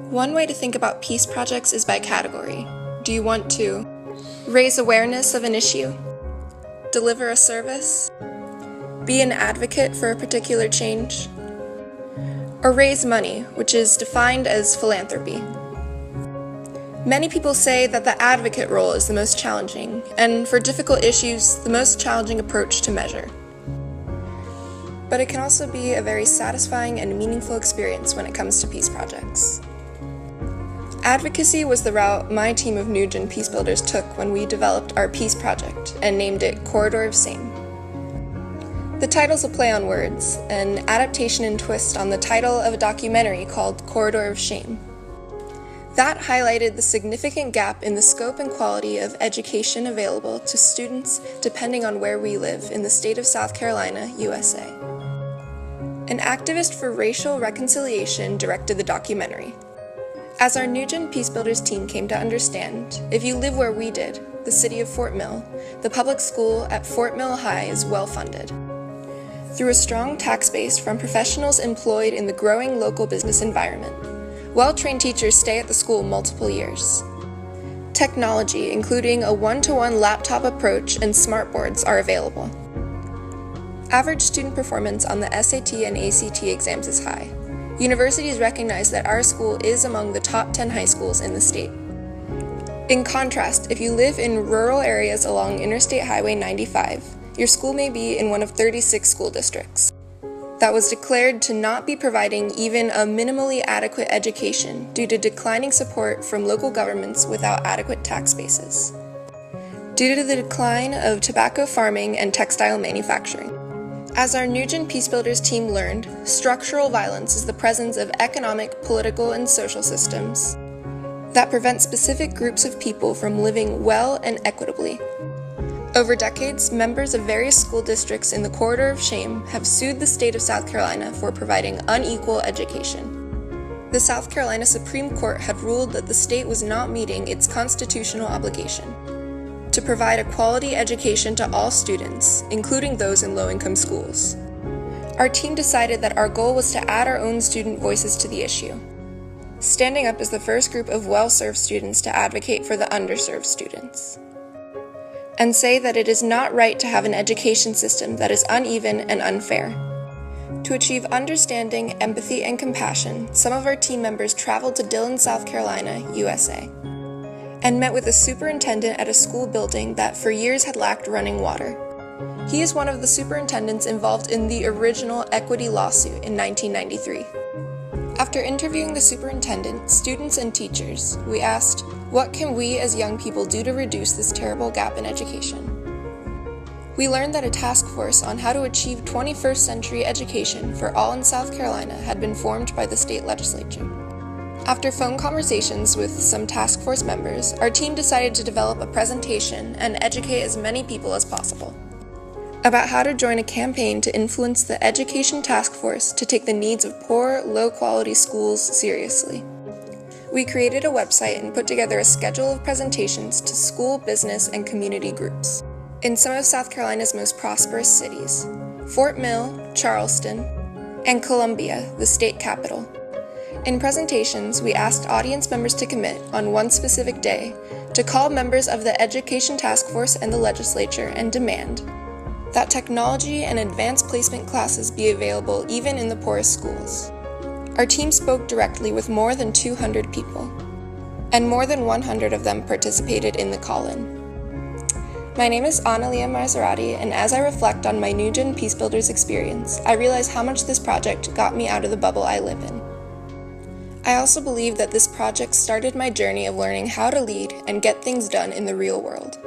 One way to think about peace projects is by category. Do you want to raise awareness of an issue? Deliver a service? Be an advocate for a particular change? Or raise money, which is defined as philanthropy? Many people say that the advocate role is the most challenging, and for difficult issues, the most challenging approach to measure. But it can also be a very satisfying and meaningful experience when it comes to peace projects. Advocacy was the route my team of NewGen Peacebuilders took when we developed our peace project and named it Corridor of Shame. The title's a play on words, an adaptation and twist on the title of a documentary called Corridor of Shame. That highlighted the significant gap in the scope and quality of education available to students depending on where we live in the state of South Carolina, USA. An activist for racial reconciliation directed the documentary. As our NewGen Peacebuilders team came to understand, if you live where we did, the city of Fort Mill, the public school at Fort Mill High is well funded. Through a strong tax base from professionals employed in the growing local business environment, well-trained teachers stay at the school multiple years. Technology, including a one-to-one laptop approach and smartboards, are available. Average student performance on the SAT and ACT exams is high. Universities recognize that our school is among the top 10 high schools in the state. In contrast, if you live in rural areas along Interstate Highway 95, your school may be in one of 36 school districts that was declared to not be providing even a minimally adequate education due to declining support from local governments without adequate tax bases. Due to the decline of tobacco farming and textile manufacturing. As our NewGen Peacebuilders team learned, structural violence is the presence of economic, political, and social systems that prevent specific groups of people from living well and equitably. Over decades, members of various school districts in the Corridor of Shame have sued the state of South Carolina for providing unequal education. The South Carolina Supreme Court had ruled that the state was not meeting its constitutional obligation to provide a quality education to all students, including those in low-income schools. Our team decided that our goal was to add our own student voices to the issue, standing up as the first group of well-served students to advocate for the underserved students, and say that it is not right to have an education system that is uneven and unfair. To achieve understanding, empathy, and compassion, some of our team members traveled to Dillon, South Carolina, USA, and met with a superintendent at a school building that for years had lacked running water. He is one of the superintendents involved in the original equity lawsuit in 1993. After interviewing the superintendent, students, and teachers, we asked, what can we as young people do to reduce this terrible gap in education? We learned that a task force on how to achieve 21st century education for all in South Carolina had been formed by the state legislature. After phone conversations with some task force members, our team decided to develop a presentation and educate as many people as possible about how to join a campaign to influence the education task force to take the needs of poor, low-quality schools seriously. We created a website and put together a schedule of presentations to school, business, and community groups in some of South Carolina's most prosperous cities: Fort Mill, Charleston, and Columbia, the state capital. In presentations, we asked audience members to commit on one specific day to call members of the Education Task Force and the legislature and demand that technology and advanced placement classes be available even in the poorest schools. Our team spoke directly with more than 200 people, and more than 100 of them participated in the call-in. My name is Analia Maserati, and as I reflect on my NewGen Peacebuilders experience, I realize how much this project got me out of the bubble I live in. I also believe that this project started my journey of learning how to lead and get things done in the real world.